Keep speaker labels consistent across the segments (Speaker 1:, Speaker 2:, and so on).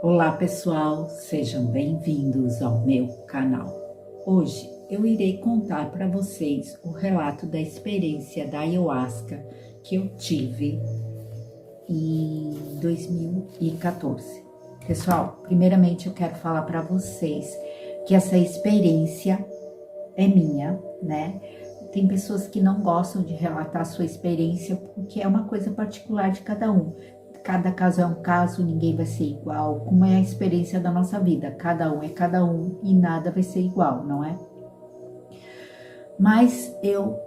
Speaker 1: Olá pessoal, sejam bem-vindos ao meu canal. Hoje eu irei contar para vocês o relato da experiência da ayahuasca que eu tive em 2014. Pessoal, primeiramente eu quero falar para vocês que essa experiência é minha, né? Tem pessoas que não gostam de relatar a sua experiência porque é uma coisa particular de cada um. Cada caso é um caso, ninguém vai ser igual, como é a experiência da nossa vida. Cada um é cada um e nada vai ser igual, não é? Mas eu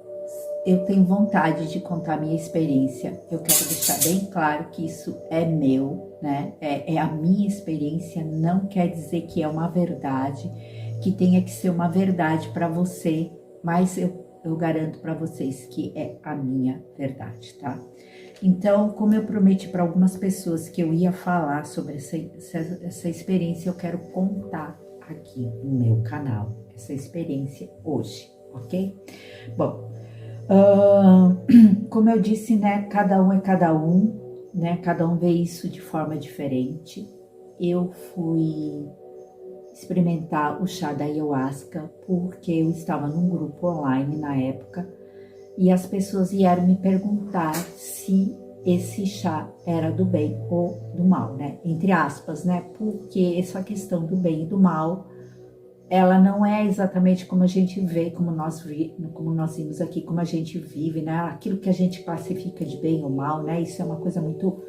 Speaker 1: tenho vontade de contar minha experiência. Eu quero deixar bem claro que isso é meu, né? É a minha experiência, não quer dizer que é uma verdade, que tenha que ser uma verdade para você, mas eu garanto para vocês que é a minha verdade, tá? Então, como eu prometi para algumas pessoas que eu ia falar sobre essa experiência, eu quero contar aqui no meu canal, essa experiência hoje, ok? Bom, como eu disse, né, cada um é cada um, né, cada um vê isso de forma diferente. Eu fui experimentar o chá da ayahuasca porque eu estava num grupo online na época e as pessoas vieram me perguntar se esse chá era do bem ou do mal, né? Entre aspas, né? Porque essa questão do bem e do mal, ela não é exatamente como a gente vê, como nós vimos aqui, como a gente vive, né? Aquilo que a gente classifica de bem ou mal, né? Isso é uma coisa muito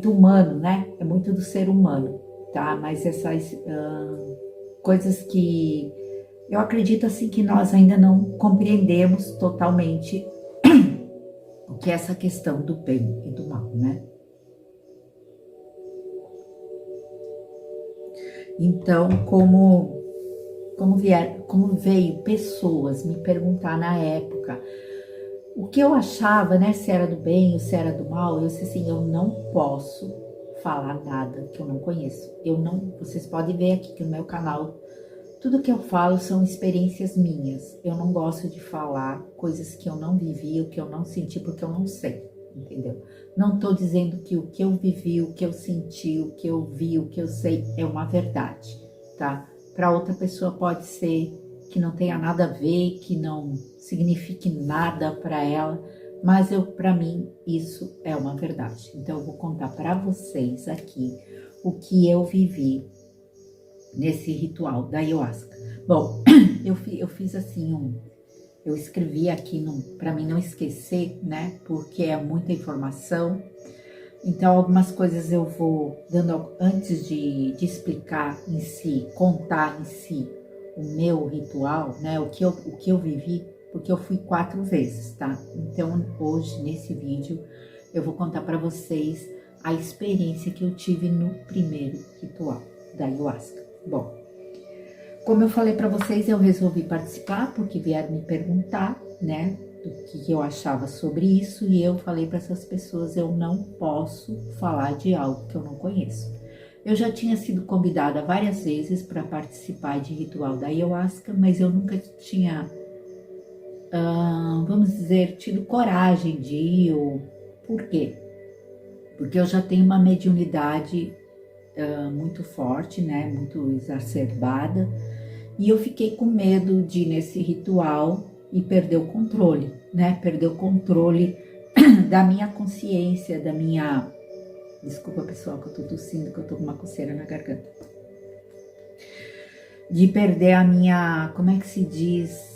Speaker 1: humano, né? É muito do ser humano, tá? Mas essas coisas que eu acredito assim que nós ainda não compreendemos totalmente o que é essa questão do bem e do mal, né? Então, como veio pessoas me perguntar na época o que eu achava, né? Se era do bem ou se era do mal, eu disse assim, eu não posso falar nada que eu não conheço. Vocês podem ver aqui que no meu canal tudo que eu falo são experiências minhas. Eu não gosto de falar coisas que eu não vivi, o que eu não senti, porque eu não sei, entendeu? Não tô dizendo que o que eu vivi, o que eu senti, o que eu vi, o que eu sei é uma verdade, tá? Para outra pessoa pode ser que não tenha nada a ver, que não signifique nada para ela, mas para mim isso é uma verdade. Então eu vou contar para vocês aqui o que eu vivi nesse ritual da ayahuasca. Bom, eu fiz assim eu escrevi aqui para mim não esquecer, né? Porque é muita informação. Então algumas coisas eu vou dando antes de explicar em si, contar em si o meu ritual, né? O que eu vivi, porque eu fui 4 vezes, tá? Então hoje nesse vídeo eu vou contar para vocês a experiência que eu tive no primeiro ritual da ayahuasca. Bom, como eu falei para vocês, eu resolvi participar porque vieram me perguntar, né, do que eu achava sobre isso e eu falei para essas pessoas, eu não posso falar de algo que eu não conheço. Eu já tinha sido convidada várias vezes para participar de ritual da ayahuasca, mas eu nunca tinha, vamos dizer, tido coragem de ir. Por quê? Porque eu já tenho uma mediunidade muito forte, né, muito exacerbada, e eu fiquei com medo de ir nesse ritual e perder o controle, né, perder o controle da minha consciência, da minha... Desculpa, pessoal, que eu tô tossindo, que eu tô com uma coceira na garganta. De perder a minha, como é que se diz?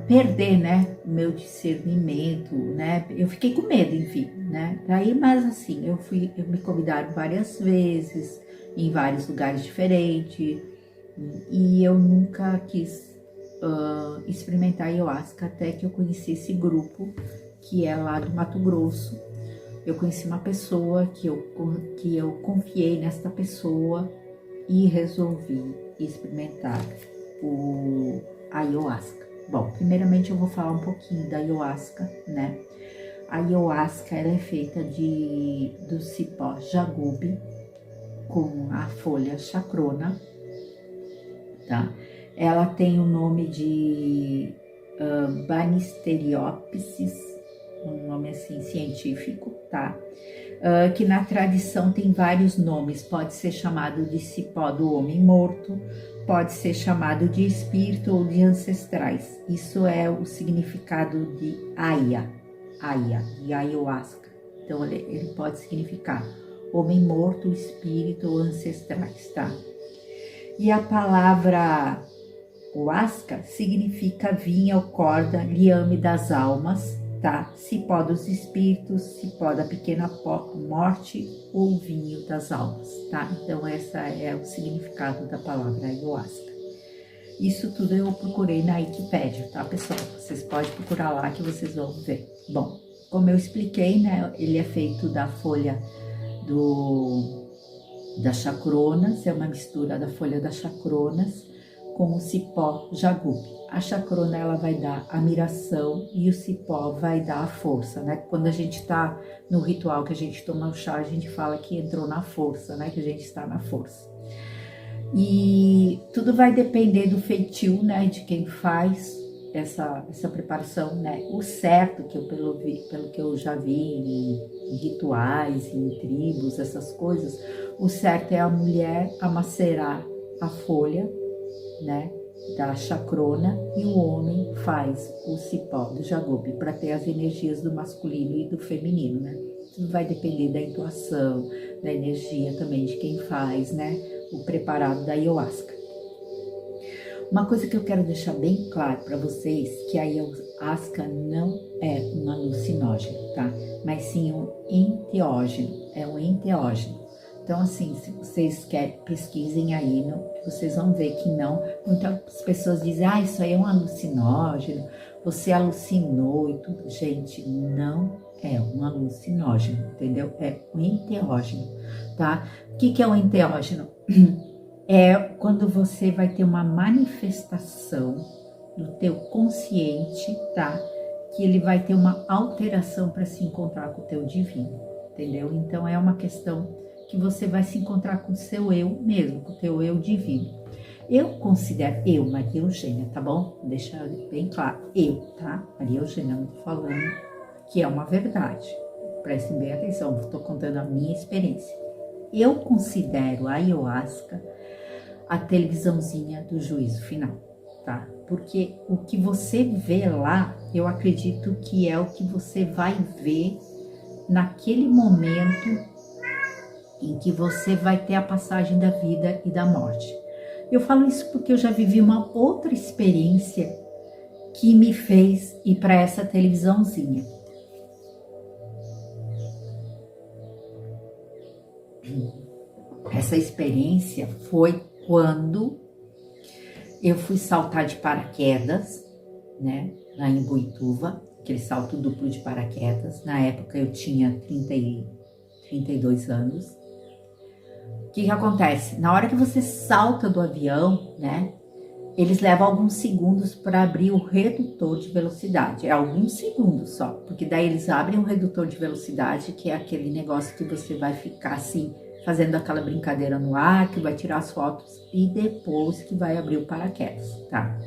Speaker 1: Perder, né, o meu discernimento, né, eu fiquei com medo, enfim, né, daí, mas assim, eu me convidaram várias vezes, em vários lugares diferentes, e eu nunca quis experimentar ayahuasca, até que eu conheci esse grupo, que é lá do Mato Grosso. Eu conheci uma pessoa que eu confiei nesta pessoa e resolvi experimentar a ayahuasca. Bom, primeiramente eu vou falar um pouquinho da ayahuasca, né? A ayahuasca, ela é feita do cipó jagube com a folha chacrona, tá? Ela tem o nome de Banisteriopsis, um nome assim científico, tá? que na tradição tem vários nomes. Pode ser chamado de cipó do homem morto, pode ser chamado de espírito ou de ancestrais. Isso é o significado de Aya, de ayahuasca. Então ele pode significar homem morto, espírito ou ancestrais, tá? E a palavra huasca significa vinha ou corda, liame das almas, tá? Cipó dos espíritos, cipó da pequena morte ou vinho das almas, tá? Então essa é o significado da palavra ayahuasca. Isso tudo eu procurei na Wikipédia, tá, pessoal? Vocês podem procurar lá que vocês vão ver. Bom, como eu expliquei, né, ele é feito da folha das chacronas, é uma mistura da folha das chacronas com o cipó jagube. A chacrona, ela vai dar a miração e o cipó vai dar a força, né? Quando a gente tá no ritual que a gente toma o chá, a gente fala que entrou na força, né? Que a gente está na força. E tudo vai depender do feitio, né? De quem faz essa preparação, né? O certo, que eu, pelo que eu já vi em rituais, em tribos, essas coisas, o certo é a mulher amacerar a folha, né, da chacrona, e o homem faz o cipó do jagube para ter as energias do masculino e do feminino, né? Tudo vai depender da intuação, da energia também de quem faz, né, o preparado da ayahuasca. Uma coisa que eu quero deixar bem claro para vocês, que a ayahuasca não é um alucinógeno, tá? Mas sim um enteógeno, é um enteógeno. Então, assim, se vocês querem, pesquisem aí, vocês vão ver que não. Muitas pessoas dizem, isso aí é um alucinógeno, você alucinou e tudo. Gente, não é um alucinógeno, entendeu? É um enteógeno, tá? O que é um enteógeno? É quando você vai ter uma manifestação do teu consciente, tá? Que ele vai ter uma alteração para se encontrar com o teu divino, entendeu? Então, é uma questão que você vai se encontrar com o seu eu mesmo, com o teu eu divino. Eu considero, Maria Eugênia, tá bom? Deixa bem claro, tá? Maria Eugênia, não tô falando que é uma verdade. Prestem bem atenção, tô contando a minha experiência. Eu considero a ayahuasca a televisãozinha do juízo final, tá? Porque o que você vê lá, eu acredito que é o que você vai ver naquele momento em que você vai ter a passagem da vida e da morte. Eu falo isso porque eu já vivi uma outra experiência que me fez ir para essa televisãozinha. Essa experiência foi quando eu fui saltar de paraquedas, né, lá em Boituva, aquele salto duplo de paraquedas. Na época eu tinha 32 anos. O que acontece? Na hora que você salta do avião, né, eles levam alguns segundos para abrir o redutor de velocidade. É alguns segundos só, porque daí eles abrem o redutor de velocidade, que é aquele negócio que você vai ficar assim, fazendo aquela brincadeira no ar, que vai tirar as fotos, e depois que vai abrir o paraquedas, tá?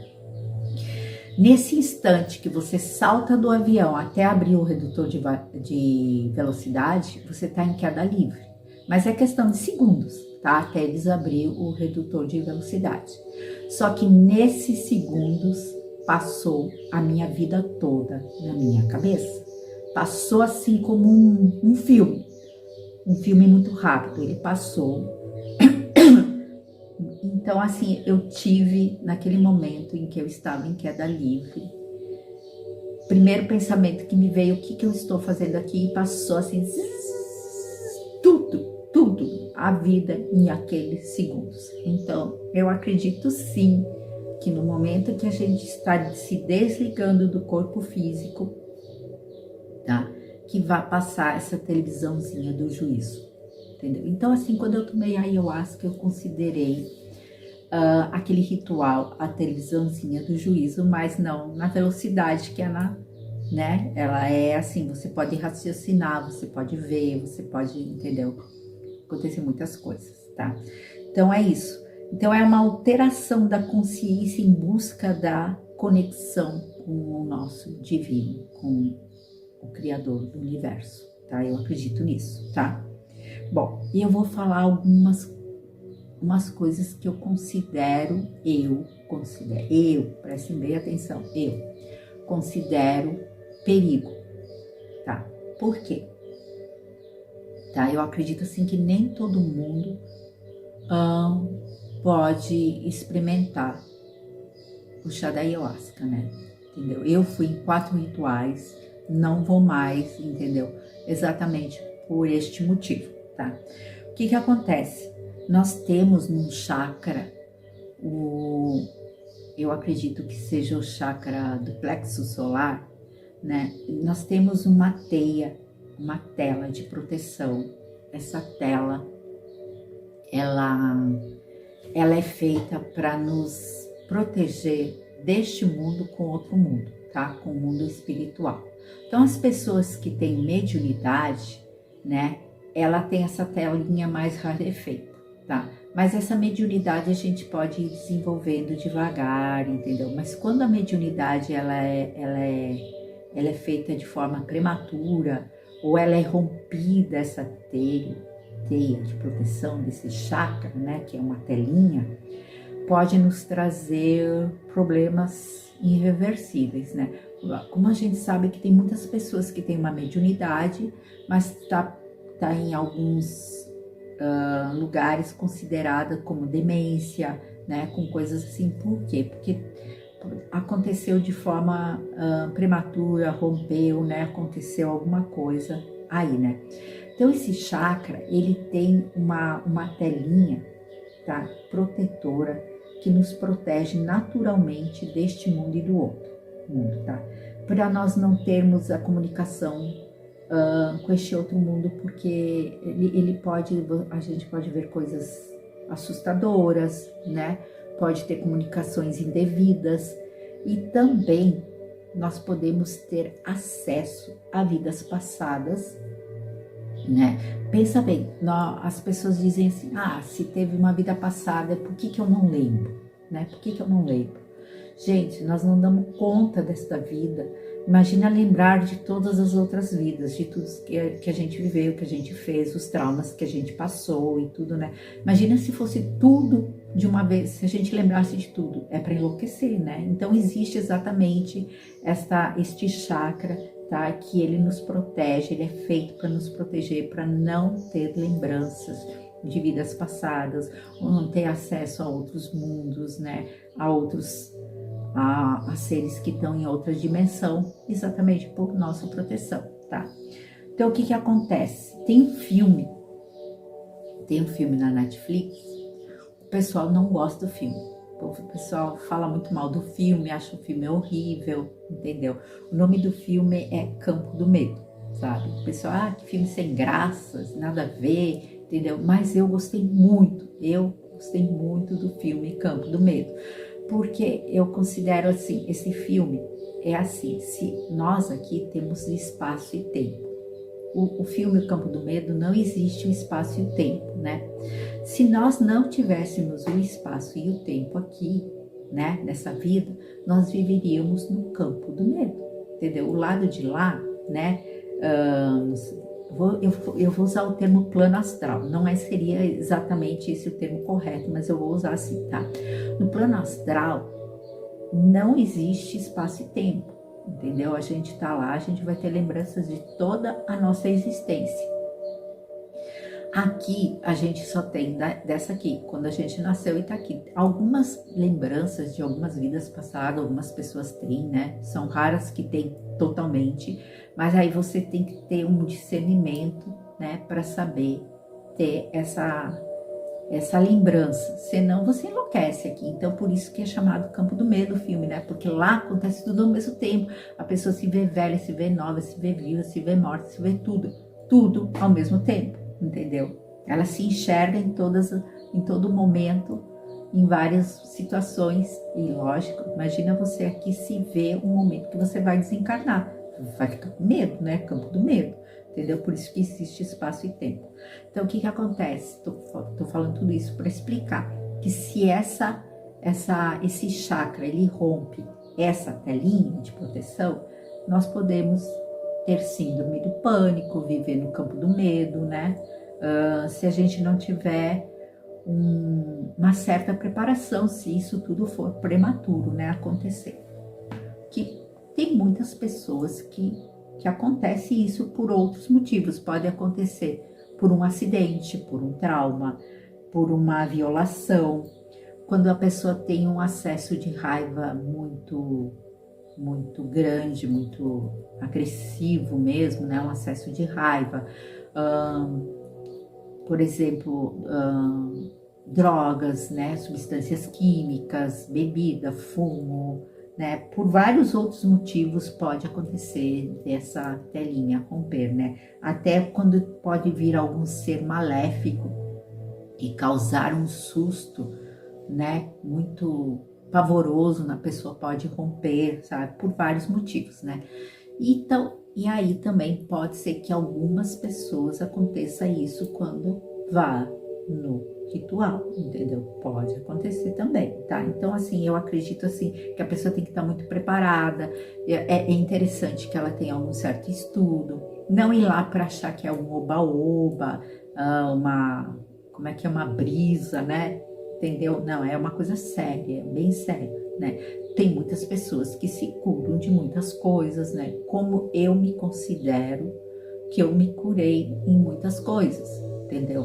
Speaker 1: Nesse instante que você salta do avião até abrir o redutor de velocidade, você está em queda livre. Mas é questão de segundos, tá? Até eles abrir o redutor de velocidade. Só que nesses segundos passou a minha vida toda na minha cabeça. Passou assim como um filme. Um filme muito rápido, ele passou. Então, assim, eu tive naquele momento em que eu estava em queda livre. Primeiro pensamento que me veio, o que eu estou fazendo aqui? E passou assim, tudo, a vida em aqueles segundos. Então, eu acredito sim, que no momento que a gente está se desligando do corpo físico, tá? Que vai passar essa televisãozinha do juízo, entendeu? Então, assim, quando eu tomei a ayahuasca, eu considerei aquele ritual, a televisãozinha do juízo, mas não na velocidade que é né? Ela é assim, você pode raciocinar, você pode ver, você pode, entendeu? Acontecer muitas coisas, tá? Então, é isso. Então, é uma alteração da consciência em busca da conexão com o nosso divino, com o Criador do universo, tá? Eu acredito nisso, tá? Bom, e eu vou falar umas coisas que eu considero, prestem bem atenção, eu considero perigo, tá? Por quê? Tá? Eu acredito assim que nem todo mundo pode experimentar o chá da ayahuasca, né? Entendeu? Eu fui em 4 rituais, não vou mais, entendeu? Exatamente por este motivo, tá? O que que acontece? Nós temos num chakra, eu acredito que seja o chakra do plexo solar, né? Nós temos uma tela de proteção. Essa tela, ela é feita para nos proteger deste mundo com outro mundo, tá? Com o mundo espiritual. Então, as pessoas que têm mediunidade, né? Ela tem essa telinha mais rarefeita, tá? Mas essa mediunidade a gente pode ir desenvolvendo devagar, entendeu? Mas quando a mediunidade ela é feita de forma prematura, ou ela é rompida, essa teia de proteção desse chakra, né, que é uma telinha, pode nos trazer problemas irreversíveis, né? Como a gente sabe que tem muitas pessoas que têm uma mediunidade, mas tá em alguns lugares considerada como demência, né, com coisas assim. Por quê? Porque aconteceu de forma prematura, rompeu, né, aconteceu alguma coisa aí, né? Então esse chakra, ele tem uma telinha, tá, protetora, que nos protege naturalmente deste mundo e do outro mundo, tá? Para nós não termos a comunicação com este outro mundo, porque a gente pode ver coisas assustadoras, né? Pode ter comunicações indevidas e também nós podemos ter acesso a vidas passadas, né? Pensa bem, as pessoas dizem assim, se teve uma vida passada, por que eu não lembro, né? Por que eu não lembro? Gente, nós não damos conta desta vida. Imagina lembrar de todas as outras vidas, de tudo que a gente viveu, que a gente fez, os traumas que a gente passou e tudo, né? Imagina se fosse tudo de uma vez, se a gente lembrasse de tudo. É para enlouquecer, né? Então existe exatamente este chakra, tá? Que ele nos protege, ele é feito para nos proteger, para não ter lembranças de vidas passadas, ou não ter acesso a outros mundos, né? A seres que estão em outra dimensão, exatamente por nossa proteção, tá? Então, o que acontece? Tem um filme na Netflix, o pessoal não gosta do filme, o pessoal fala muito mal do filme, acha o filme horrível, entendeu? O nome do filme é Campo do Medo, sabe? O pessoal, que filme sem graças, nada a ver, entendeu? Mas eu gostei muito do filme Campo do Medo, porque eu considero assim, esse filme é assim, se nós aqui temos espaço e tempo. O filme O Campo do Medo não existe o espaço e o tempo, né? Se nós não tivéssemos o espaço e o tempo aqui, né, nessa vida, nós viveríamos no campo do medo, entendeu? O lado de lá, né, eu vou usar o termo plano astral, não seria exatamente esse o termo correto, mas eu vou usar assim, tá? No plano astral não existe espaço e tempo, entendeu? A gente tá lá, a gente vai ter lembranças de toda a nossa existência. Aqui a gente só tem dessa aqui, quando a gente nasceu e tá aqui. Algumas lembranças de algumas vidas passadas, algumas pessoas têm, né? São raras que têm totalmente, mas aí você tem que ter um discernimento, né? Para saber ter essa lembrança, senão você enlouquece aqui. Então, por isso que é chamado Campo do Medo o filme, né? Porque lá acontece tudo ao mesmo tempo. A pessoa se vê velha, se vê nova, se vê viva, se vê morta, se vê tudo ao mesmo tempo, entendeu? Ela se enxerga em todo momento, em várias situações. E lógico, imagina você aqui se ver um momento que você vai desencarnar. Vai ficar com medo, né? Campo do Medo. Entendeu? Por isso que existe espaço e tempo. Então, o que acontece? Tô falando tudo isso para explicar que se esse chakra, ele rompe essa telinha de proteção, nós podemos ter síndrome do pânico, viver no campo do medo, né? Se a gente não tiver uma certa preparação, se isso tudo for prematuro, né, acontecer. Que tem muitas pessoas que acontece isso por outros motivos, pode acontecer por um acidente, por um trauma, por uma violação, quando a pessoa tem um acesso de raiva muito grande, muito agressivo mesmo, né, um acesso de raiva, por exemplo, drogas, né, substâncias químicas, bebida, fumo, né, por vários outros motivos pode acontecer dessa telinha romper, né, até quando pode vir algum ser maléfico e causar um susto, né, muito pavoroso na pessoa, pode romper, sabe, por vários motivos, né. Então, e aí também pode ser que algumas pessoas aconteça isso quando vá no ritual, entendeu? Pode acontecer também, tá? Então, assim, eu acredito, assim, que a pessoa tem que estar muito preparada, é interessante que ela tenha algum certo estudo, não ir lá para achar que é um oba-oba, como é que é, uma brisa, né? Entendeu? Não, é uma coisa séria, bem séria, né? Tem muitas pessoas que se curam de muitas coisas, né? Como eu me considero que eu me curei em muitas coisas, entendeu?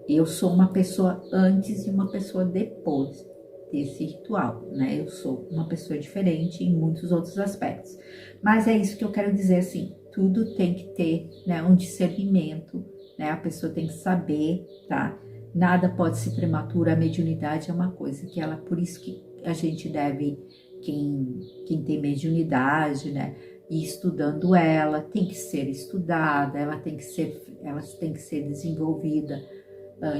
Speaker 1: Eu sou uma pessoa antes e uma pessoa depois desse ritual, né? Eu sou uma pessoa diferente em muitos outros aspectos. Mas é isso que eu quero dizer, assim, tudo tem que ter, né, um discernimento, né? A pessoa tem que saber, tá? Nada pode ser prematuro, a mediunidade é uma coisa que ela, por isso que a gente deve, quem tem mediunidade, né, ir estudando ela, tem que ser estudada, ela tem que ser desenvolvida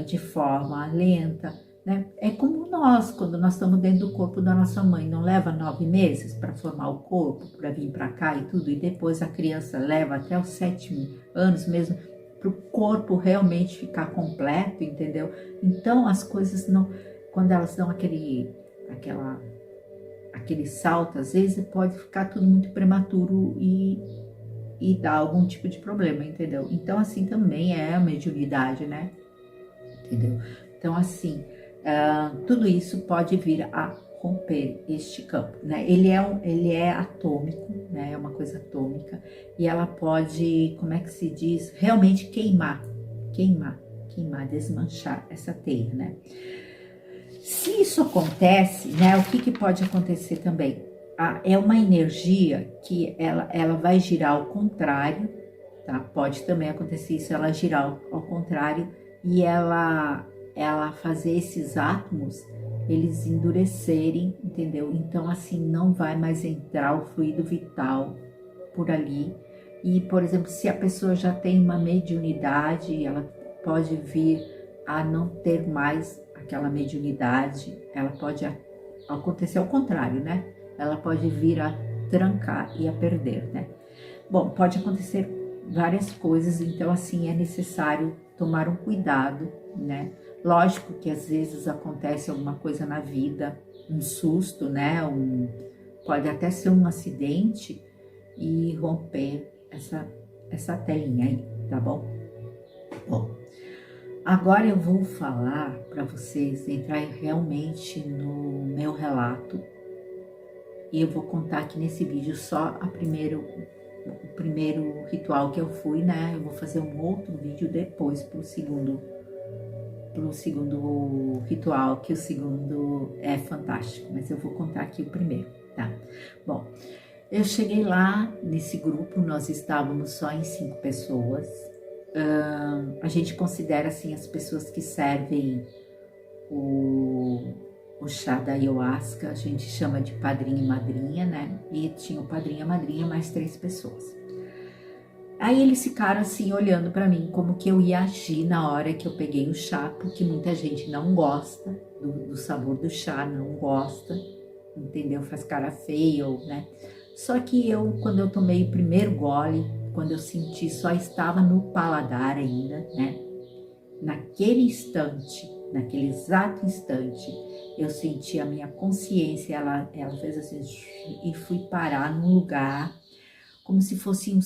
Speaker 1: de forma lenta, né? É como nós, quando nós estamos dentro do corpo da nossa mãe, não leva 9 meses para formar o corpo, para vir para cá e tudo, e depois a criança leva até os 7 anos mesmo, para o corpo realmente ficar completo, entendeu? Então as coisas não, quando elas dão aquele salto, às vezes pode ficar tudo muito prematuro e dar algum tipo de problema, entendeu? Então assim também é a mediunidade, né? Entendeu? Então assim, tudo isso pode vir a romper este campo, né? Ele é atômico, né? É uma coisa atômica e ela pode, como é que se diz, realmente queimar, desmanchar essa teia, né? Se isso acontece, né? O que pode acontecer também? É uma energia que ela vai girar ao contrário, tá? Pode também acontecer isso, ela girar ao contrário e ela fazer esses átomos eles endurecerem, entendeu? Então assim não vai mais entrar o fluido vital por ali. E, por exemplo, se a pessoa já tem uma mediunidade, ela pode vir a não ter mais aquela mediunidade, ela pode acontecer ao contrário, né? Ela pode vir a trancar e a perder, né? Bom, pode acontecer várias coisas, então assim é necessário tomar um cuidado, né? Lógico que às vezes acontece alguma coisa na vida, um susto, né? Pode até ser um acidente e romper essa telinha aí, tá bom? Bom, agora eu vou falar para vocês entrar realmente no meu relato e eu vou contar aqui nesse vídeo só o primeiro ritual que eu fui, né? Eu vou fazer um outro vídeo depois pro segundo ritual, que o segundo é fantástico, mas eu vou contar aqui o primeiro, tá? Bom, eu cheguei lá nesse grupo, nós estávamos só em 5 pessoas. A gente considera assim as pessoas que servem o chá da ayahuasca, a gente chama de padrinho e madrinha, né? E tinha o padrinho e a madrinha mais 3 pessoas. Aí eles ficaram assim olhando para mim como que eu ia agir na hora que eu peguei o chá, porque muita gente não gosta do sabor do chá, não gosta, entendeu? Faz cara feia, né? Só que quando eu tomei o primeiro gole, quando eu senti, só estava no paladar ainda, né? Naquele exato instante, eu senti a minha consciência, ela fez assim, e fui parar num lugar, como se fossem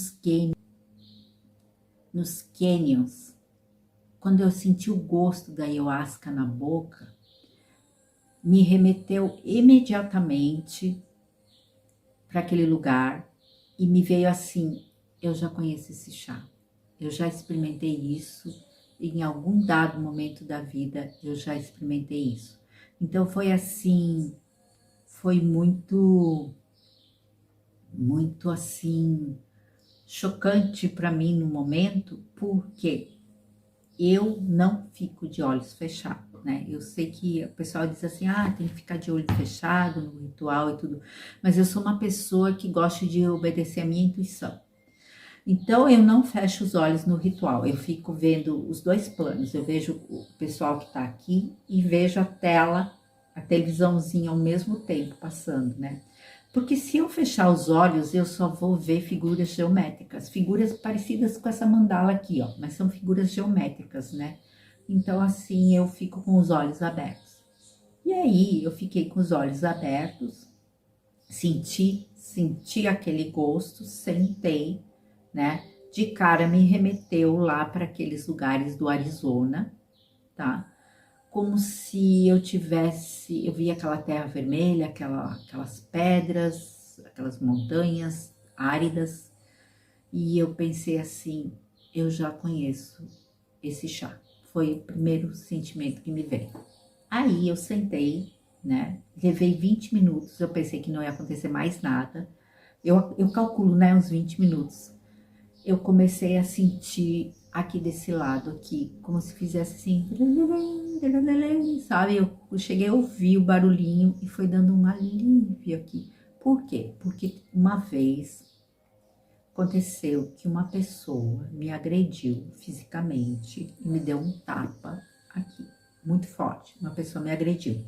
Speaker 1: nos canyons. Quando eu senti o gosto da ayahuasca na boca, me remeteu imediatamente para aquele lugar e me veio assim, eu já conheço esse chá, eu já experimentei isso, em algum dado momento da vida eu já experimentei isso. Então foi assim, foi muito assim, chocante para mim no momento, porque eu não fico de olhos fechados, né? Eu sei que o pessoal diz assim, tem que ficar de olho fechado no ritual e tudo, mas eu sou uma pessoa que gosta de obedecer a minha intuição. Então eu não fecho os olhos no ritual, eu fico vendo os dois planos, eu vejo o pessoal que tá aqui e vejo a tela, a televisãozinha ao mesmo tempo passando, né? Porque se eu fechar os olhos, eu só vou ver figuras geométricas, figuras parecidas com essa mandala aqui, ó, mas são figuras geométricas, né? Então, assim, eu fico com os olhos abertos. E aí, eu fiquei com os olhos abertos, senti aquele gosto, sentei, né? De cara me remeteu lá para aqueles lugares do Arizona, tá? Como se eu via aquela terra vermelha, aquelas pedras, aquelas montanhas áridas, e eu pensei assim, eu já conheço esse chá. Foi o primeiro sentimento que me veio. Aí eu sentei, né? Levei 20 minutos, eu pensei que não ia acontecer mais nada. Eu calculo, né, uns 20 minutos. Eu comecei a sentir aqui desse lado aqui, como se fizesse assim, sabe? Eu cheguei a ouvir o barulhinho e foi dando um alívio aqui. Por quê? Porque uma vez aconteceu que uma pessoa me agrediu fisicamente e me deu um tapa aqui, muito forte. Uma pessoa me agrediu.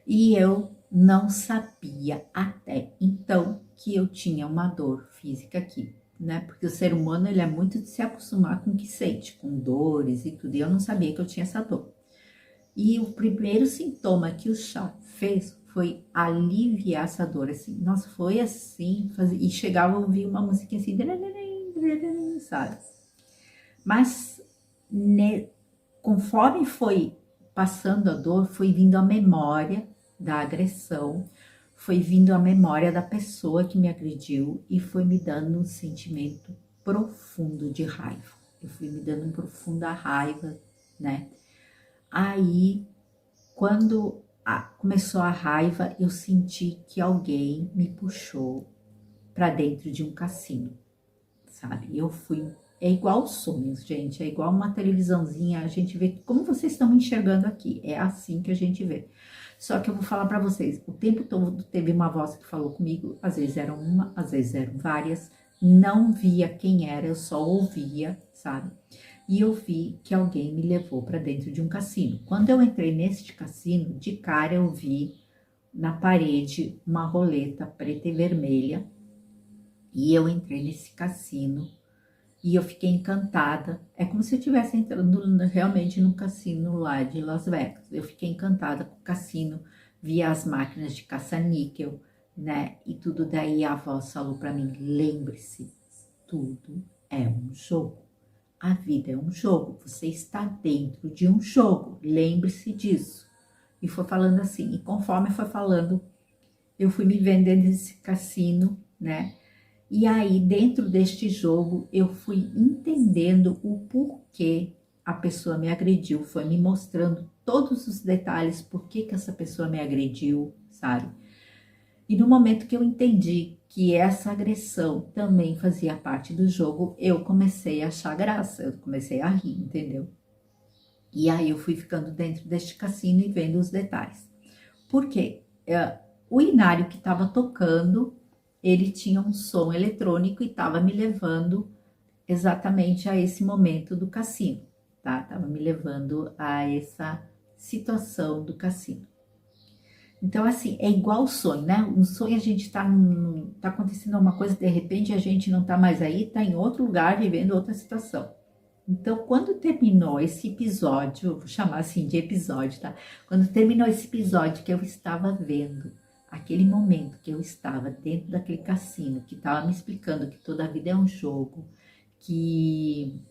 Speaker 1: E eu não sabia até então que eu tinha uma dor física aqui, né? Porque o ser humano, ele é muito de se acostumar com o que sente, com dores e tudo. E eu não sabia que eu tinha essa dor. E o primeiro sintoma que o chá fez foi aliviar essa dor, assim. Nossa, foi assim, e chegava a ouvir uma musiquinha assim, sabe? Mas, conforme foi passando a dor, foi vindo a memória da agressão, foi vindo a memória da pessoa que me agrediu e foi me dando um sentimento profundo de raiva. Eu fui me dando uma profunda raiva, né? Aí, quando começou a raiva, eu senti que alguém me puxou para dentro de um cassino, sabe? Eu fui. É igual sonhos, gente. É igual uma televisãozinha. A gente vê como vocês estão me enxergando aqui. É assim que a gente vê. Só que eu vou falar para vocês. O tempo todo teve uma voz que falou comigo. Às vezes era uma, às vezes eram várias. Não via quem era, eu só ouvia, sabe? E eu vi que alguém me levou para dentro de um cassino. Quando eu entrei neste cassino, de cara eu vi na parede uma roleta preta e vermelha. E eu entrei nesse cassino e eu fiquei encantada. É como se eu estivesse entrando realmente num cassino lá de Las Vegas. Eu fiquei encantada com o cassino, vi as máquinas de caça-níquel, né? E tudo daí a voz falou para mim, lembre-se, tudo é um jogo. A vida é um jogo, você está dentro de um jogo, lembre-se disso. E foi falando assim, e conforme foi falando, eu fui me vendo dentro desse cassino, né? E aí, dentro deste jogo, eu fui entendendo o porquê a pessoa me agrediu, foi me mostrando todos os detalhes, por que essa pessoa me agrediu, sabe? E no momento que eu entendi que essa agressão também fazia parte do jogo, eu comecei a achar graça, eu comecei a rir, entendeu? E aí eu fui ficando dentro deste cassino e vendo os detalhes. Por quê? O Inário que estava tocando, ele tinha um som eletrônico e estava me levando exatamente a esse momento do cassino, tá? Tava me levando a essa situação do cassino. Então, assim, é igual o sonho, né? Um sonho a gente tá acontecendo uma coisa, de repente a gente não tá mais aí, tá em outro lugar, vivendo outra situação. Então, quando terminou esse episódio, vou chamar assim de episódio, tá? Quando terminou esse episódio que eu estava vendo aquele momento que eu estava dentro daquele cassino, que estava me explicando que toda a vida é um jogo, que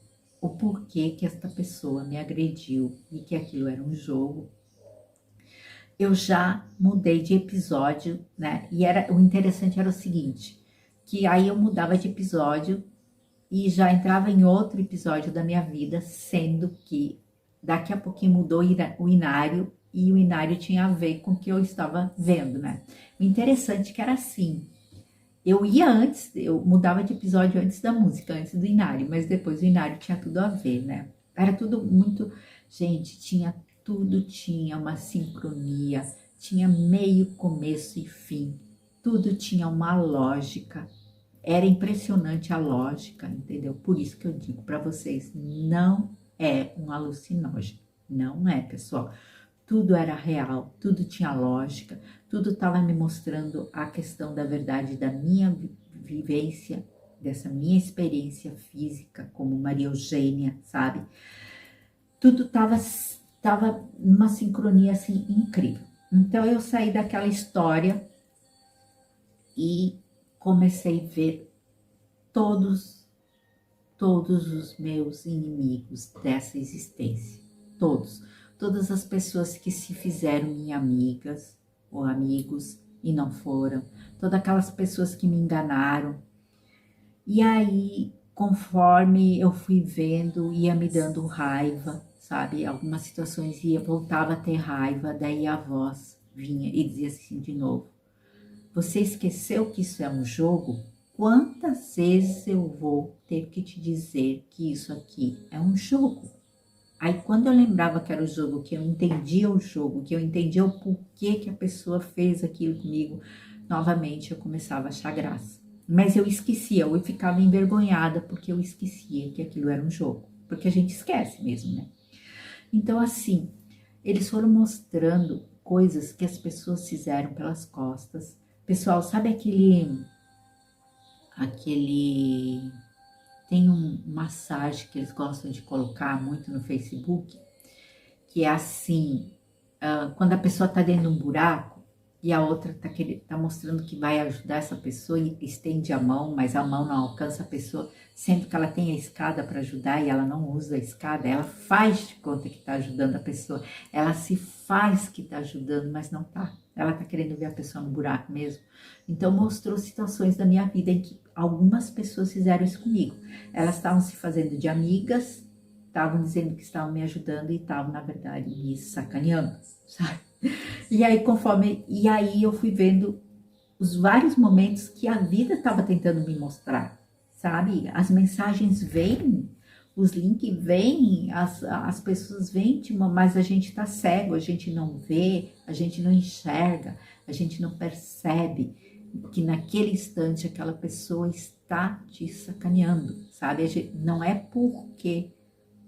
Speaker 1: o porquê que esta pessoa me agrediu e que aquilo era um jogo, eu já mudei de episódio, né? E o interessante era o seguinte, que aí eu mudava de episódio e já entrava em outro episódio da minha vida, sendo que daqui a pouquinho mudou o inário e o inário tinha a ver com o que eu estava vendo, né? O interessante é que era assim, eu ia antes, eu mudava de episódio antes da música, antes do inário, mas depois o inário tinha tudo a ver, né? Era tudo muito, gente, tinha uma sincronia, tinha meio, começo e fim, tudo tinha uma lógica. Era impressionante a lógica, entendeu? Por isso que eu digo para vocês, não é um alucinógeno. Não é, pessoal. Tudo era real, tudo tinha lógica, tudo estava me mostrando a questão da verdade da minha vivência, dessa minha experiência física como Maria Eugênia, sabe? Tudo tava numa sincronia assim incrível. Então eu saí daquela história e comecei a ver todos os meus inimigos dessa existência, todas as pessoas que se fizeram minhas amigas ou amigos e não foram, todas aquelas pessoas que me enganaram. E aí, conforme eu fui vendo, ia me dando raiva, sabe? Algumas situações voltava a ter raiva, daí a voz vinha e dizia assim de novo: você esqueceu que isso é um jogo? Quantas vezes eu vou ter que te dizer que isso aqui é um jogo? Aí quando eu lembrava que era o jogo, que eu entendia o jogo, que eu entendia o porquê que a pessoa fez aquilo comigo, novamente eu começava a achar graça. Mas eu esquecia, eu ficava envergonhada porque eu esquecia que aquilo era um jogo. Porque a gente esquece mesmo, né? Então assim, eles foram mostrando coisas que as pessoas fizeram pelas costas. Pessoal, sabe tem um massagem que eles gostam de colocar muito no Facebook, que é assim, quando a pessoa tá dentro de um buraco e a outra tá mostrando que vai ajudar essa pessoa e estende a mão, mas a mão não alcança a pessoa, sendo que ela tem a escada para ajudar e ela não usa a escada, ela faz de conta que tá ajudando a pessoa, ela se faz que tá ajudando, mas não tá. Ela tá querendo ver a pessoa no buraco mesmo. Então mostrou situações da minha vida em que algumas pessoas fizeram isso comigo. Elas estavam se fazendo de amigas, estavam dizendo que estavam me ajudando e estavam, na verdade, me sacaneando, sabe? E aí eu fui vendo os vários momentos que a vida estava tentando me mostrar, sabe? As mensagens vêm, os links vêm, as pessoas vêm, mas a gente tá cego, a gente não vê, a gente não enxerga, a gente não percebe que naquele instante aquela pessoa está te sacaneando, sabe? Não é porque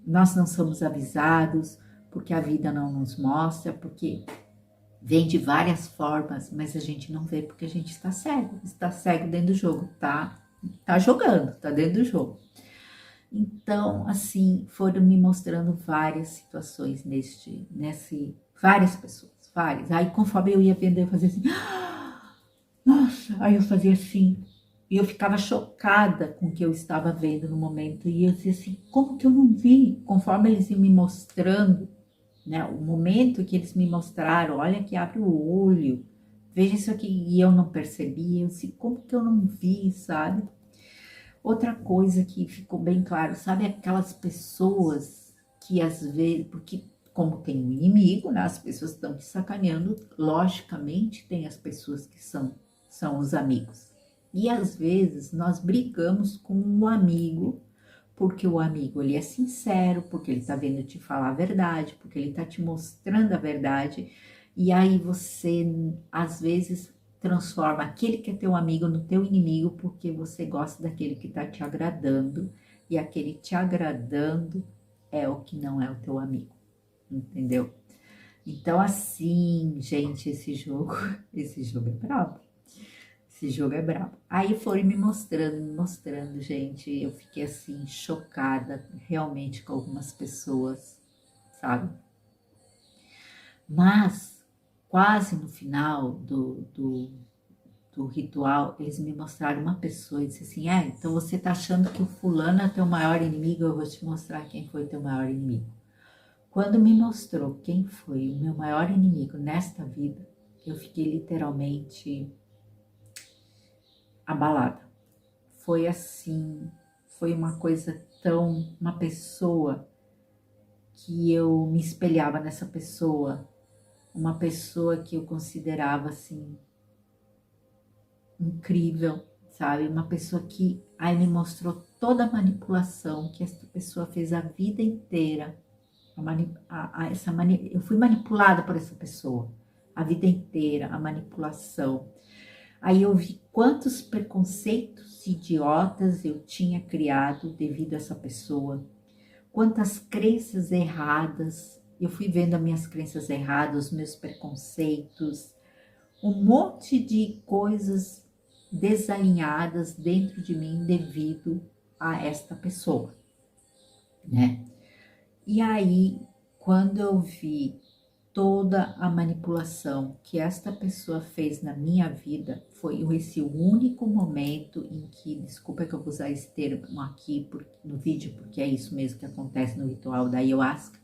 Speaker 1: nós não somos avisados, porque a vida não nos mostra, porque vem de várias formas, mas a gente não vê porque a gente está cego dentro do jogo, tá jogando, tá dentro do jogo. Então, assim, foram me mostrando várias situações várias pessoas, várias. Aí, conforme eu ia vendo, eu fazia assim, nossa, aí eu fazia assim, e eu ficava chocada com o que eu estava vendo no momento, e eu dizia assim, como que eu não vi? Conforme eles iam me mostrando, né, o momento que eles me mostraram, olha que abre o olho, veja isso aqui, e eu não percebi, eu disse, como que eu não vi, sabe? Outra coisa que ficou bem claro, sabe aquelas pessoas que às vezes, porque como tem um inimigo, né, as pessoas estão te sacaneando, logicamente tem as pessoas que são os amigos. E às vezes nós brigamos com um amigo, porque o amigo ele é sincero, porque ele tá vendo te falar a verdade, porque ele tá te mostrando a verdade, e aí você às vezes transforma aquele que é teu amigo no teu inimigo, porque você gosta daquele que tá te agradando, e aquele te agradando é o que não é o teu amigo, entendeu? Então assim, gente, esse jogo é brabo. Esse jogo é brabo. Aí foram me mostrando, gente. Eu fiquei assim, chocada realmente com algumas pessoas, sabe? Mas quase no final do ritual, eles me mostraram uma pessoa e disse assim, então você tá achando que o fulano é teu maior inimigo, eu vou te mostrar quem foi teu maior inimigo. Quando me mostrou quem foi o meu maior inimigo nesta vida, eu fiquei literalmente abalada. Foi assim, foi uma coisa tão, uma pessoa que eu me espelhava nessa pessoa, uma pessoa que eu considerava assim, incrível, sabe? Uma pessoa que aí me mostrou toda a manipulação que essa pessoa fez a vida inteira. Eu fui manipulada por essa pessoa a vida inteira, a manipulação. Aí eu vi quantos preconceitos idiotas eu tinha criado devido a essa pessoa, quantas crenças erradas. Eu fui vendo as minhas crenças erradas, os meus preconceitos, um monte de coisas desalinhadas dentro de mim devido a esta pessoa, né? E aí, quando eu vi toda a manipulação que esta pessoa fez na minha vida, foi esse único momento em que, desculpa que eu vou usar esse termo aqui no vídeo, porque é isso mesmo que acontece no ritual da Ayahuasca,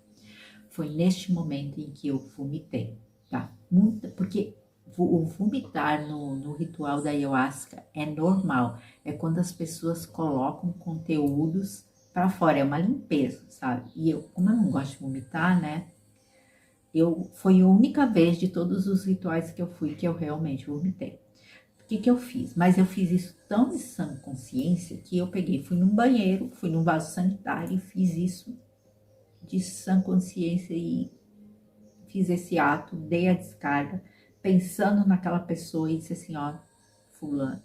Speaker 1: foi neste momento em que eu vomitei, tá? Porque o vomitar no ritual da Ayahuasca é normal, é quando as pessoas colocam conteúdos para fora, é uma limpeza, sabe? E eu, como eu não gosto de vomitar, né? Foi a única vez de todos os rituais que eu fui que eu realmente vomitei. O que que eu fiz? Mas eu fiz isso tão de sã consciência que eu peguei, fui num banheiro, fui num vaso sanitário e fiz isso de sã consciência e fiz esse ato, dei a descarga, pensando naquela pessoa e disse assim, ó, fulano,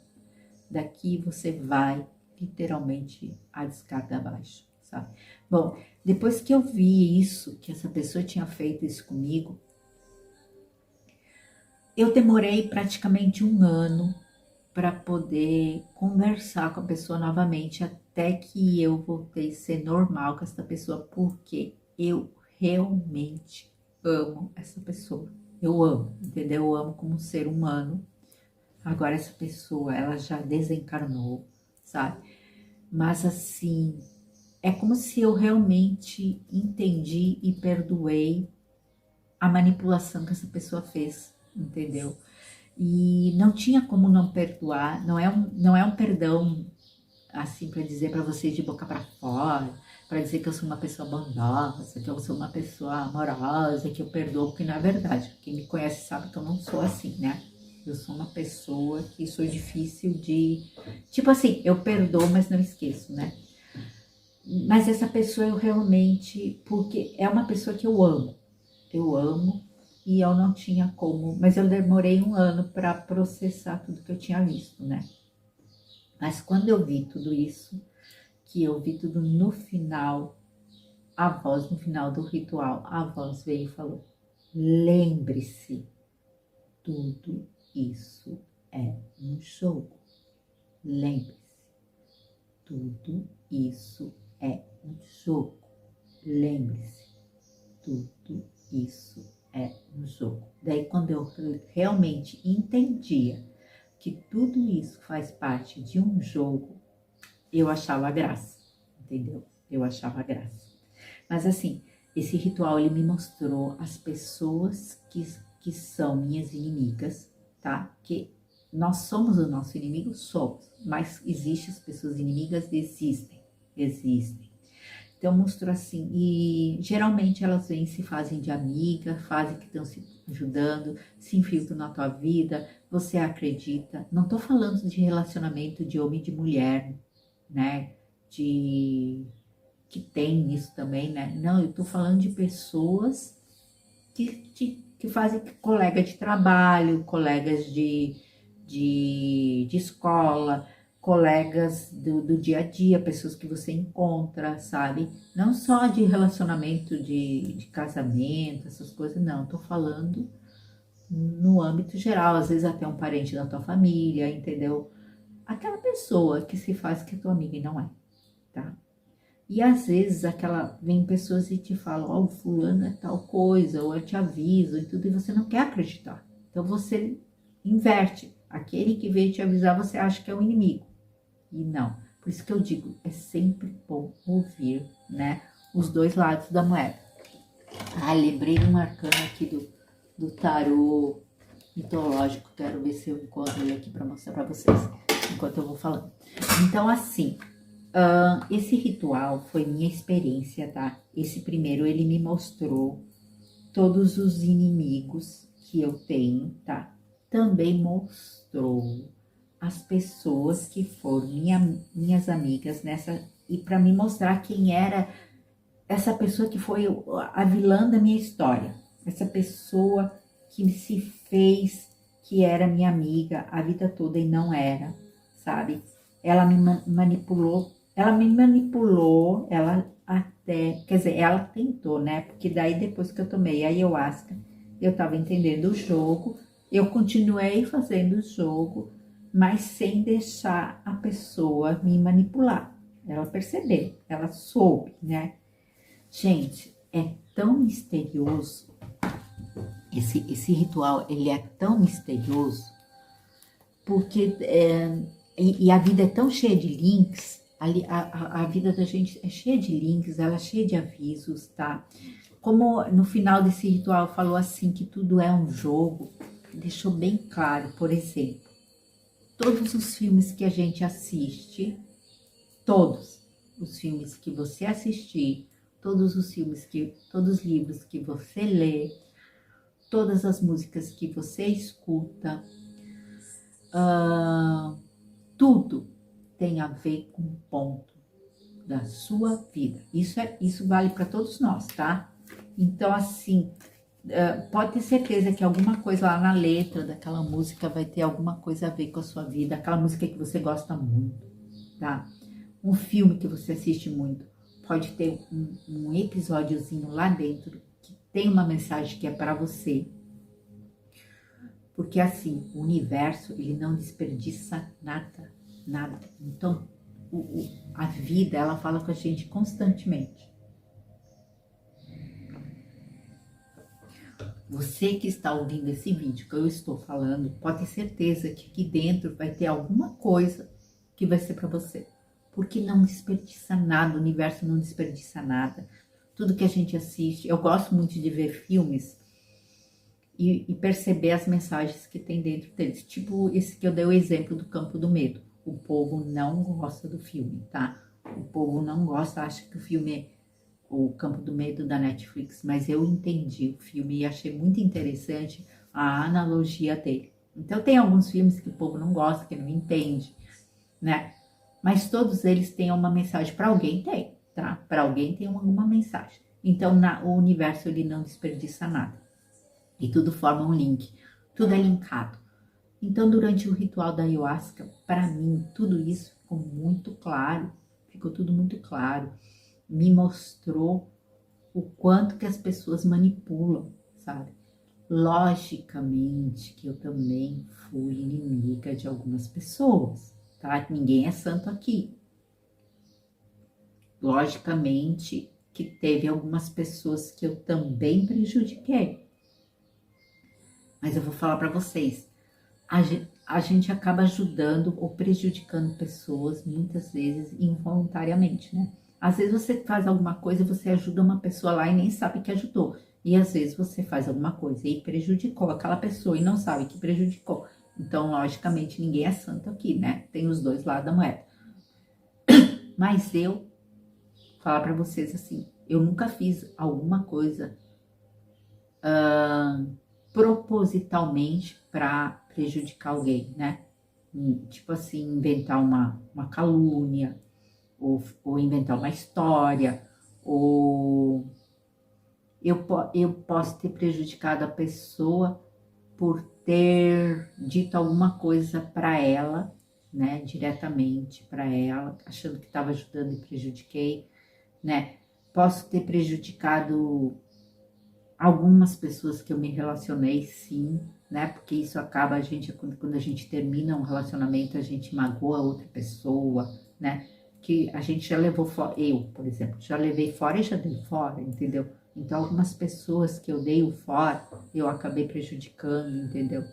Speaker 1: daqui você vai literalmente a descarga abaixo, sabe? Bom, depois que eu vi isso, que essa pessoa tinha feito isso comigo, eu demorei praticamente um ano para poder conversar com a pessoa novamente, até que eu voltei a ser normal com essa pessoa, porque eu realmente amo essa pessoa. Eu amo, entendeu? Eu amo como um ser humano. Agora essa pessoa, ela já desencarnou, sabe? Mas assim, é como se eu realmente entendi e perdoei a manipulação que essa pessoa fez, entendeu? E não tinha como não perdoar, não é um perdão assim para dizer para vocês de boca para fora, para dizer que eu sou uma pessoa bondosa, que eu sou uma pessoa amorosa, que eu perdoo, porque não é verdade. Quem me conhece sabe que eu não sou assim, né? Eu sou uma pessoa que sou difícil de... Tipo assim, eu perdoo, mas não esqueço, né? Mas essa pessoa eu realmente... Porque é uma pessoa que eu amo. Eu amo e eu não tinha como... Mas eu demorei um ano para processar tudo que eu tinha visto, né? Mas quando eu vi tudo isso, que eu vi tudo no final, a voz no final do ritual, a voz veio e falou, lembre-se, tudo isso é um jogo. Lembre-se, tudo isso é um jogo. Lembre-se, tudo isso é um jogo. Daí quando eu realmente entendia que tudo isso faz parte de um jogo, eu achava graça, entendeu? Eu achava graça. Mas assim, esse ritual ele me mostrou as pessoas que são minhas inimigas, tá? Que nós somos o nosso inimigo, somos, mas existem as pessoas inimigas, existem. Então mostrou assim, e geralmente elas vêm se fazem de amiga, fazem que estão se ajudando, se infiltram na tua vida, você acredita. Não tô falando de relacionamento de homem e de mulher, né? Que tem isso também, né? Não, eu tô falando de pessoas que fazem colega de trabalho, colegas de escola, colegas do dia a dia, pessoas que você encontra, sabe? Não só de relacionamento de casamento, essas coisas, não. Tô falando no âmbito geral, às vezes até um parente da tua família, entendeu? Aquela pessoa que se faz que é tua amiga e não é, tá? E às vezes vem pessoas e te falam, ó, o fulano é tal coisa, ou eu te aviso e tudo, e você não quer acreditar. Então você inverte. Aquele que veio te avisar, você acha que é o inimigo. E não. Por isso que eu digo, é sempre bom ouvir, né, os dois lados da moeda. Ah, lembrei de um arcano aqui do tarô mitológico. Quero ver se eu encontro ele aqui para mostrar para vocês, enquanto eu vou falando. Então, assim, esse ritual foi minha experiência, tá? Esse primeiro, ele me mostrou todos os inimigos que eu tenho, tá? Também mostrou as pessoas que foram minhas amigas nessa, e para me mostrar quem era essa pessoa que foi a vilã da minha história, essa pessoa que se fez que era minha amiga a vida toda e não era, sabe? Ela me manipulou, ela até, quer dizer, ela tentou, né? Porque daí depois que eu tomei a ayahuasca, eu tava entendendo o jogo, eu continuei fazendo o jogo, mas sem deixar a pessoa me manipular. Ela percebeu, ela soube, né? Gente, é tão misterioso, esse ritual, ele é tão misterioso, porque, e a vida é tão cheia de links, a vida da gente é cheia de links, ela é cheia de avisos, tá? Como no final desse ritual falou assim, que tudo é um jogo, deixou bem claro, por exemplo, todos os filmes que a gente assiste, todos os filmes que você assistir, todos os livros que você lê, todas as músicas que você escuta, tudo tem a ver com um ponto da sua vida. Isso vale para todos nós, tá? Então, assim, pode ter certeza que alguma coisa lá na letra daquela música vai ter alguma coisa a ver com a sua vida, aquela música que você gosta muito, tá? Um filme que você assiste muito, pode ter um episódiozinho lá dentro que tem uma mensagem que é para você. Porque assim, o universo, ele não desperdiça nada, nada. Então, a vida, ela fala com a gente constantemente. Você que está ouvindo esse vídeo que eu estou falando, pode ter certeza que aqui dentro vai ter alguma coisa que vai ser para você. Porque não desperdiça nada, o universo não desperdiça nada. Tudo que a gente assiste, eu gosto muito de ver filmes e perceber as mensagens que tem dentro deles. Tipo esse que eu dei o exemplo do Campo do Medo. O povo não gosta do filme, tá? O povo não gosta, acha que o filme é o Campo do Medo da Netflix, mas eu entendi o filme e achei muito interessante a analogia dele. Então tem alguns filmes que o povo não gosta, que não entende, né? Mas todos eles têm uma mensagem. Para alguém tem, tá? Para alguém tem alguma mensagem. Então o universo, ele não desperdiça nada. E tudo forma um link. Tudo é linkado. Então durante o ritual da ayahuasca, para mim, tudo isso ficou muito claro. Ficou tudo muito claro. Me mostrou o quanto que as pessoas manipulam, sabe? Logicamente que eu também fui inimiga de algumas pessoas, tá? Ninguém é santo aqui. Logicamente que teve algumas pessoas que eu também prejudiquei. Mas eu vou falar para vocês, a gente acaba ajudando ou prejudicando pessoas muitas vezes involuntariamente, né? Às vezes você faz alguma coisa, você ajuda uma pessoa lá e nem sabe que ajudou. E às vezes você faz alguma coisa e prejudicou aquela pessoa e não sabe que prejudicou. Então, logicamente, ninguém é santo aqui, né? Tem os dois lados da moeda. Mas eu falar para vocês assim, eu nunca fiz alguma coisa propositalmente para prejudicar alguém, né? Tipo assim, inventar uma calúnia, ou inventar uma história, ou eu posso ter prejudicado a pessoa por ter dito alguma coisa para ela, né, diretamente para ela, achando que estava ajudando e prejudiquei, né? Posso ter prejudicado algumas pessoas que eu me relacionei, sim, né? Porque isso acaba, quando a gente termina um relacionamento, a gente magoa outra pessoa, né? que a gente já levou fora, eu, por exemplo, já levei fora e já dei fora, entendeu? Então, algumas pessoas que eu dei o fora, eu acabei prejudicando, entendeu?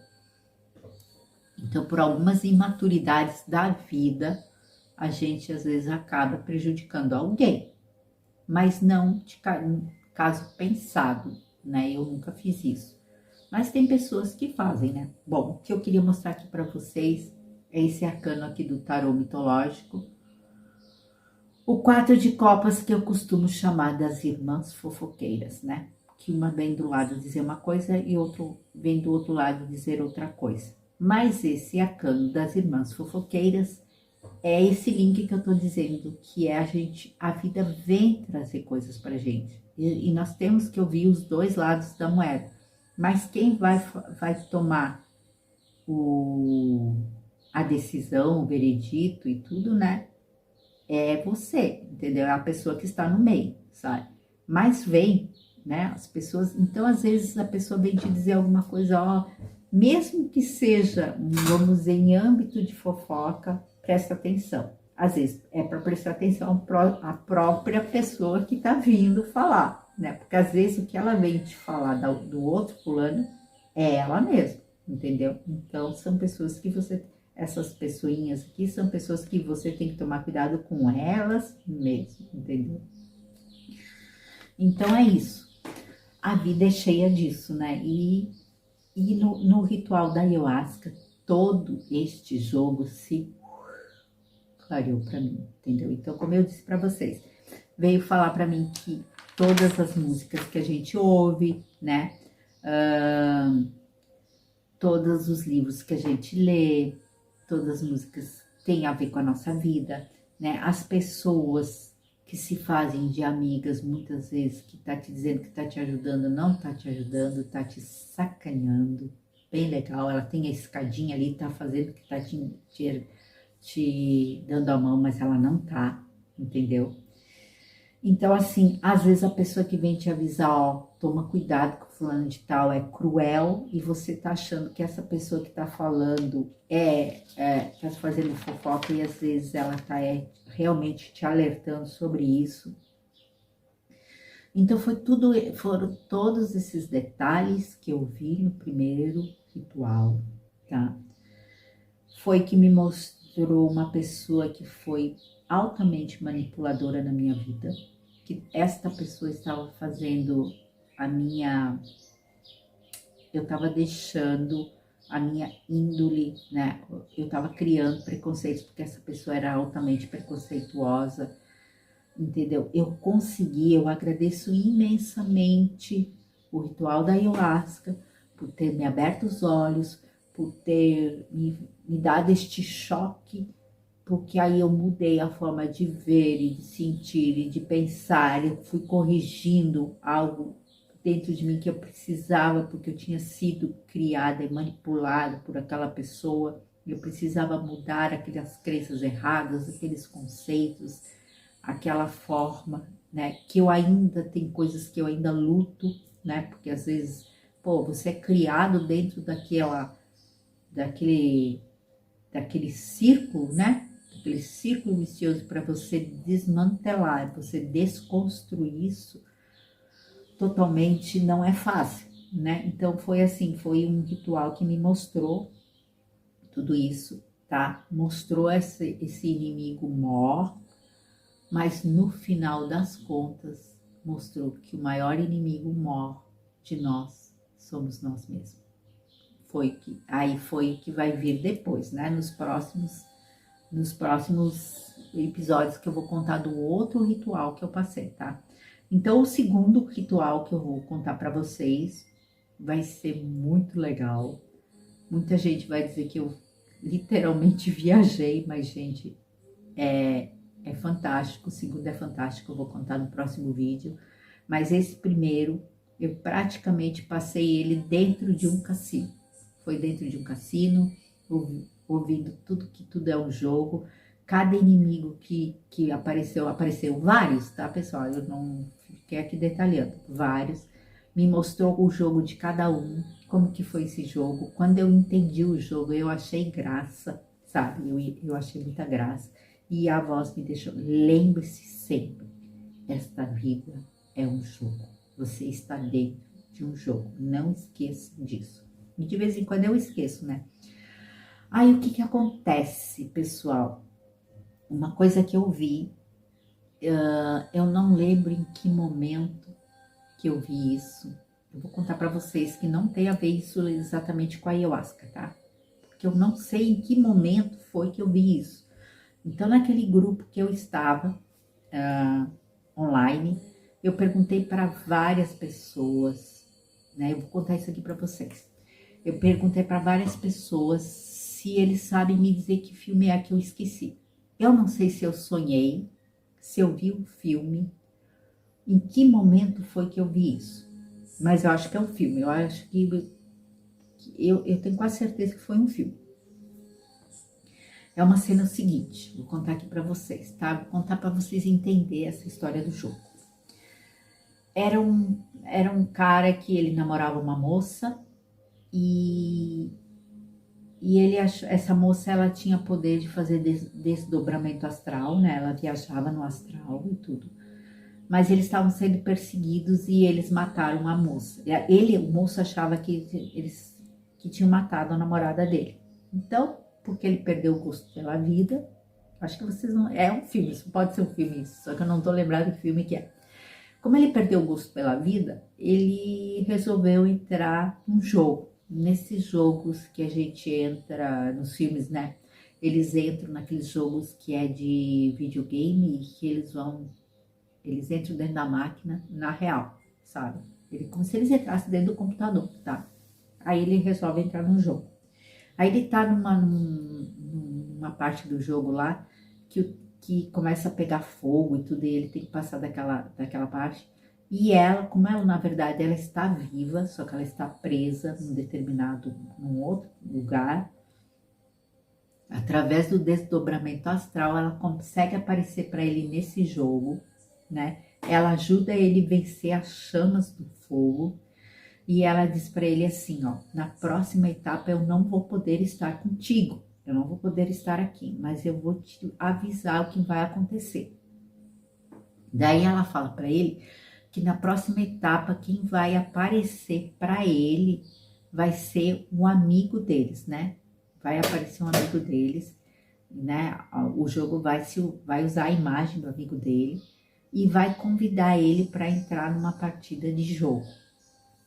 Speaker 1: Então, por algumas imaturidades da vida, a gente às vezes acaba prejudicando alguém, mas não de caso pensado, né? Eu nunca fiz isso. Mas tem pessoas que fazem, né? Bom, o que eu queria mostrar aqui para vocês é esse arcano aqui do tarô mitológico. O 4 de copas, que eu costumo chamar das irmãs fofoqueiras, né? Que uma vem do lado dizer uma coisa e outro vem do outro lado dizer outra coisa. Mas esse arcano das irmãs fofoqueiras é esse link que eu tô dizendo, que é a vida vem trazer coisas pra gente. E nós temos que ouvir os dois lados da moeda. Mas quem vai tomar a decisão, o veredito e tudo, né? É você, entendeu? É a pessoa que está no meio, sabe? Mas vem, né? As pessoas. Então, às vezes, a pessoa vem te dizer alguma coisa, ó, mesmo que seja, vamos dizer, em âmbito de fofoca, presta atenção. Às vezes é para prestar atenção à própria pessoa que está vindo falar, né? Porque às vezes o que ela vem te falar do outro fulano é ela mesma, entendeu? Então, são pessoas que você. Essas pessoinhas aqui são pessoas que você tem que tomar cuidado com elas mesmo, entendeu? Então é isso. A vida é cheia disso, né? E no ritual da ayahuasca, todo este jogo se clareou para mim, entendeu? Então, como eu disse para vocês, veio falar para mim que todas as músicas que a gente ouve, né? Todos os livros que a gente lê, todas as músicas têm a ver com a nossa vida, né? As pessoas que se fazem de amigas, muitas vezes, que tá te dizendo que tá te ajudando, não tá te ajudando, tá te sacaneando. Bem legal, ela tem a escadinha ali, tá fazendo que tá te dando a mão, mas ela não tá, entendeu? Então, assim, às vezes a pessoa que vem te avisar, ó, toma cuidado com fulano de tal, é cruel, e você tá achando que essa pessoa que tá falando tá fazendo fofoca, e às vezes ela tá realmente te alertando sobre isso. Então, foram todos esses detalhes que eu vi no primeiro ritual, tá? Foi que me mostrou uma pessoa que foi altamente manipuladora na minha vida, que esta pessoa estava fazendo eu estava deixando a minha índole, né? Eu estava criando preconceitos, porque essa pessoa era altamente preconceituosa, entendeu? Eu agradeço imensamente o ritual da ayahuasca, por ter me aberto os olhos, por ter me dado este choque, porque aí eu mudei a forma de ver e de sentir e de pensar, eu fui corrigindo algo dentro de mim que eu precisava, porque eu tinha sido criada e manipulada por aquela pessoa, eu precisava mudar aquelas crenças erradas, aqueles conceitos, aquela forma, né, que eu ainda, tem coisas que eu ainda luto, né, porque às vezes, pô, você é criado dentro daquele círculo, né, aquele círculo vicioso, para você desmantelar, você desconstruir isso, totalmente não é fácil, né? Então foi assim, foi um ritual que me mostrou tudo isso, tá? Mostrou esse inimigo mor, mas no final das contas mostrou que o maior inimigo mor de nós somos nós mesmos. Aí foi o que vai vir depois, né? Nos próximos episódios que eu vou contar do outro ritual que eu passei, tá? Então, o segundo ritual que eu vou contar para vocês vai ser muito legal. Muita gente vai dizer que eu literalmente viajei, mas, gente, é fantástico. O segundo é fantástico, eu vou contar no próximo vídeo. Mas esse primeiro, eu praticamente passei ele dentro de um cassino. Foi dentro de um cassino, ouvindo que tudo é um jogo. Cada inimigo que apareceu vários, tá, pessoal? Eu não fiquei aqui detalhando, vários. Me mostrou o jogo de cada um, como que foi esse jogo. Quando eu entendi o jogo, eu achei graça, sabe? Eu achei muita graça. E a voz me deixou, lembre-se sempre, esta vida é um jogo. Você está dentro de um jogo, não esqueça disso. E de vez em quando eu esqueço, né? Aí o que que acontece, pessoal? Uma coisa que eu vi, eu não lembro em que momento que eu vi isso. Eu vou contar para vocês que não tem a ver isso exatamente com a ayahuasca, tá? Porque eu não sei em que momento foi que eu vi isso. Então, naquele grupo que eu estava online, eu perguntei para várias pessoas, né? Eu vou contar isso aqui para vocês. Eu perguntei para várias pessoas se eles sabem me dizer que filme é que eu esqueci. Eu não sei se eu sonhei, se eu vi um filme, em que momento foi que eu vi isso. Mas eu acho que é um filme, eu acho que eu tenho quase certeza que foi um filme. É uma cena seguinte, vou contar aqui para vocês, tá? Vou contar para vocês entenderem essa história do jogo. Era um cara que ele namorava uma moça e ele achou, essa moça ela tinha poder de fazer desdobramento astral, né? Ela viajava no astral e tudo. Mas eles estavam sendo perseguidos e eles mataram a moça. O moço achava que que tinham matado a namorada dele. Então, porque ele perdeu o gosto pela vida, acho que vocês não... É um filme, isso pode ser um filme, só que eu não tô lembrado que filme que é. Como ele perdeu o gosto pela vida, ele resolveu entrar num jogo. Nesses jogos que a gente entra nos filmes, né? Eles entram naqueles jogos que é de videogame e que eles entram dentro da máquina na real, sabe? Como se eles entrassem dentro do computador, tá? Aí ele resolve entrar no jogo. Aí ele tá numa parte do jogo lá que começa a pegar fogo e tudo, e ele tem que passar daquela parte. E ela, como ela, na verdade, ela está viva, só que ela está presa num outro lugar. Através do desdobramento astral, ela consegue aparecer para ele nesse jogo, né? Ela ajuda ele a vencer as chamas do fogo. E ela diz para ele assim, ó, na próxima etapa eu não vou poder estar contigo, eu não vou poder estar aqui, mas eu vou te avisar o que vai acontecer. Daí ela fala para ele que na próxima etapa quem vai aparecer para ele vai ser um amigo deles, né? Vai aparecer um amigo deles, né? O jogo vai usar a imagem do amigo dele e vai convidar ele para entrar numa partida de jogo.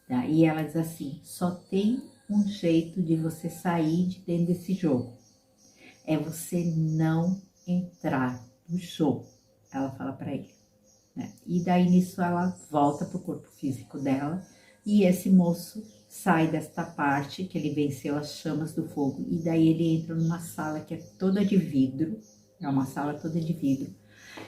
Speaker 1: Tá? E ela diz assim, só tem um jeito de você sair de dentro desse jogo. É você não entrar no jogo. Ela fala para ele. Né? E daí nisso ela volta pro corpo físico dela. E esse moço sai desta parte que ele venceu as chamas do fogo. E daí ele entra numa sala que é toda de vidro. É uma sala toda de vidro.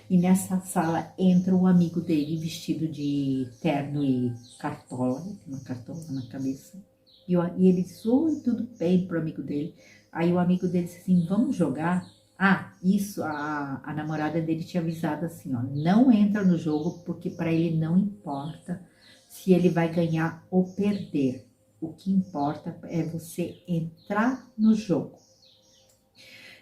Speaker 1: E nessa sala entra um amigo dele vestido de terno e cartola, tem uma cartola na cabeça. E ele diz, oi, tudo bem pro amigo dele. Aí o amigo dele disse assim, vamos jogar? Ah, isso, a namorada dele tinha avisado assim, ó, não entra no jogo porque para ele não importa se ele vai ganhar ou perder. O que importa é você entrar no jogo.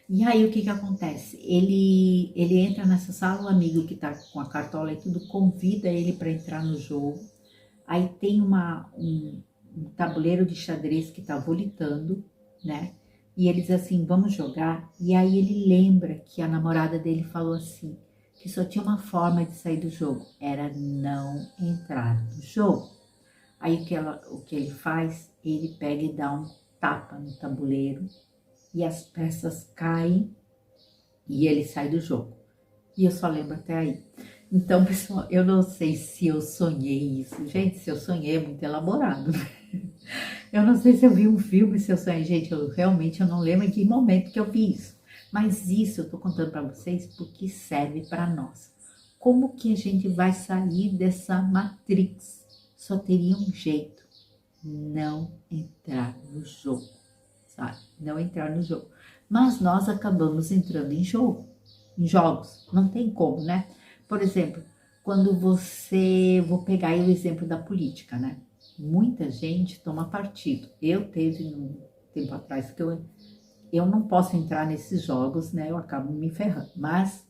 Speaker 1: E aí o que acontece? Ele entra nessa sala, o amigo que tá com a cartola e tudo convida ele para entrar no jogo. Aí tem um tabuleiro de xadrez que tá volitando, né? E ele diz assim, vamos jogar. E aí ele lembra que a namorada dele falou assim, que só tinha uma forma de sair do jogo, era não entrar no jogo. Aí o que ele faz? Ele pega e dá um tapa no tabuleiro e as peças caem e ele sai do jogo. E eu só lembro até aí. Então, pessoal, eu não sei se eu sonhei isso. Gente, se eu sonhei é muito elaborado. Eu não sei se eu vi um filme, se eu sonhei. Gente, realmente eu não lembro em que momento que eu vi isso. Mas isso eu tô contando para vocês porque serve para nós. Como que a gente vai sair dessa matrix? Só teria um jeito. Não entrar no jogo. Sabe? Não entrar no jogo. Mas nós acabamos entrando em jogos. Não tem como, né? Por exemplo, quando vou pegar aí o exemplo da política, né? Muita gente toma partido. Eu teve um tempo atrás que eu não posso entrar nesses jogos, né? Eu acabo me ferrando, mas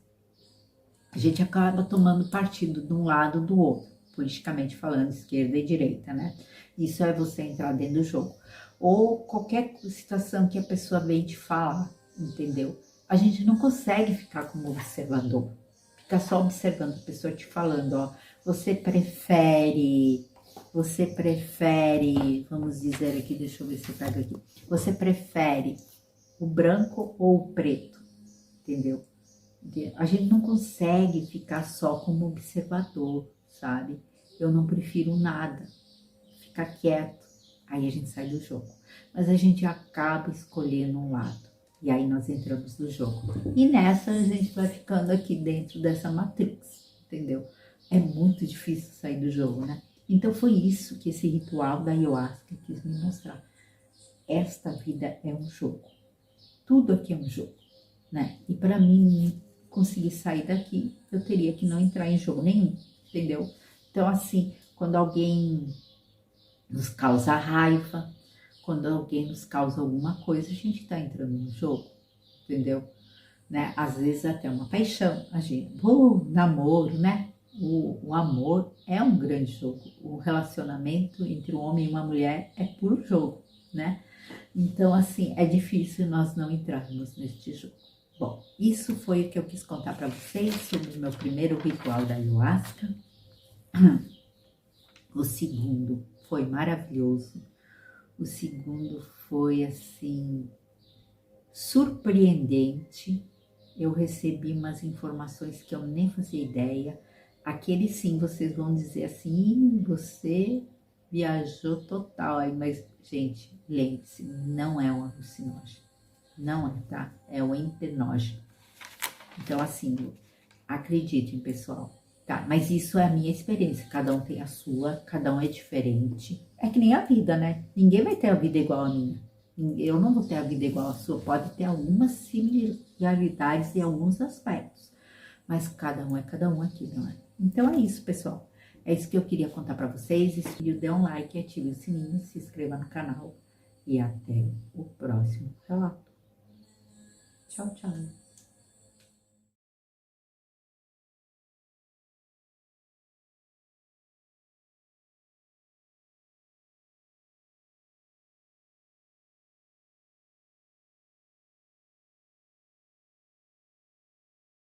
Speaker 1: a gente acaba tomando partido de um lado ou do outro, politicamente falando, esquerda e direita, né? Isso é você entrar dentro do jogo. Ou qualquer situação que a pessoa vem te falar, entendeu? A gente não consegue ficar como observador, ficar só observando a pessoa te falando, ó, você prefere, vamos dizer aqui, deixa eu ver se eu pego aqui, você prefere o branco ou o preto, entendeu? A gente não consegue ficar só como observador, sabe? Eu não prefiro nada, ficar quieto, aí a gente sai do jogo. Mas a gente acaba escolhendo um lado, e aí nós entramos no jogo. E nessa a gente vai ficando aqui dentro dessa matrix, entendeu? É muito difícil sair do jogo, né? Então foi isso que esse ritual da ayahuasca quis me mostrar. Esta vida é um jogo. Tudo aqui é um jogo, né? E para mim conseguir sair daqui, eu teria que não entrar em jogo nenhum, entendeu? Então, assim, quando alguém nos causa raiva, quando alguém nos causa alguma coisa, a gente tá entrando no jogo, entendeu? Né? Às vezes até uma paixão, a gente, namoro, né? O amor é um grande jogo. O relacionamento entre um homem e uma mulher é puro jogo, né? Então, assim, é difícil nós não entrarmos neste jogo. Bom, isso foi o que eu quis contar para vocês sobre o meu primeiro ritual da ayahuasca. O segundo foi maravilhoso. O segundo foi, assim, surpreendente. Eu recebi umas informações que eu nem fazia ideia. Aquele sim, vocês vão dizer assim, você viajou total aí, mas, gente, lembre-se, não é um alucinógeno. Não é, tá? É um hipnógeno. Então, assim, acreditem, pessoal. Tá, mas isso é a minha experiência. Cada um tem a sua, cada um é diferente. É que nem a vida, né? Ninguém vai ter a vida igual a minha. Eu não vou ter a vida igual a sua. Pode ter algumas similaridades em alguns aspectos. Mas cada um é cada um aqui, não é? Então é isso, pessoal. É isso que eu queria contar para vocês. Esse vídeo, dê um like, ative o sininho, se inscreva no canal. E até o próximo relato. Tchau, tchau.